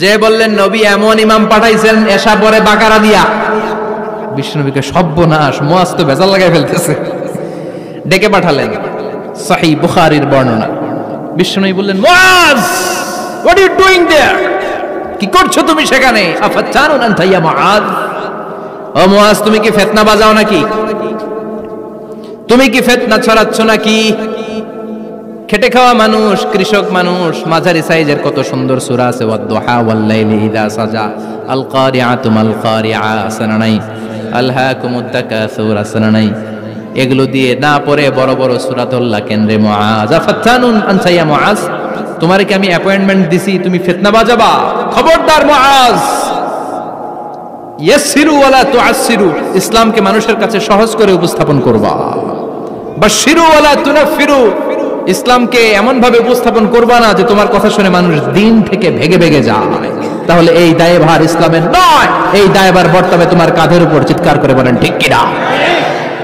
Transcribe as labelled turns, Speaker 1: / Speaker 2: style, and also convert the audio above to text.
Speaker 1: যে বললেন নবী এমন ইমাম পাঠাইছেন এশা পরে বাকারা দিয়া। বিশ্বনবীকে সর্বনাশ, মুয়াজ তো ভেজাল লাগাই ফেলতেছে, ডেকে পাঠালেন। সহিহ বুখারীর বর্ণনা। বিশ্বনবী বললেন, Muaz, what are you doing there? কি করছো তুমি সেখানে? আফাতানুন আনতা ইয়া মুআজ, ও মুয়াজ তুমি কি ফিতনা বাজাও নাকি? তুমি কি ফিতনা ছড়াচ্ছ নাকি? খেটে খাওয়া মানুষ, কৃষক মানুষ, মাঝারি সাইজের কত সুন্দর সূরা আছে, ওয়াদ-দুহা ওয়াল-লাইলি ইযা সাজা, আল কারিআতু মাল কারিআ, সানানাই, আলহাকুমুত তাকাসুর, সানানাই, এগুলো দিয়ে না পড়ে বড় বড় সূরা ধরলা কেন্দ্রে মুআজ। আফাতানুন আনতা ইয়া মুআজ, তোমারে কি আমি অ্যাপয়েন্টমেন্ট দিছি তুমি ফিতনা বাজাবা? খবরদার মুআজ, ইয়াসসিরু ওয়ালা তুআসসিরু, ইসলামকে মানুষের কাছে সহজ করে উপস্থাপন করবা। বাশশিরু ওয়ালা তুনাফিরু, ইসলামকে এমন ভাবে উপস্থাপন করবা না যে তোমার কথা শুনে মানুষ দিন থেকে ভেগে ভেগে যায়। তাহলে এই দায়ভার ইসলামের নয়, এই দায়ভার বর্তাবে তোমার কাঁধের উপর। চিৎকার করে বলেন ঠিক কিনা?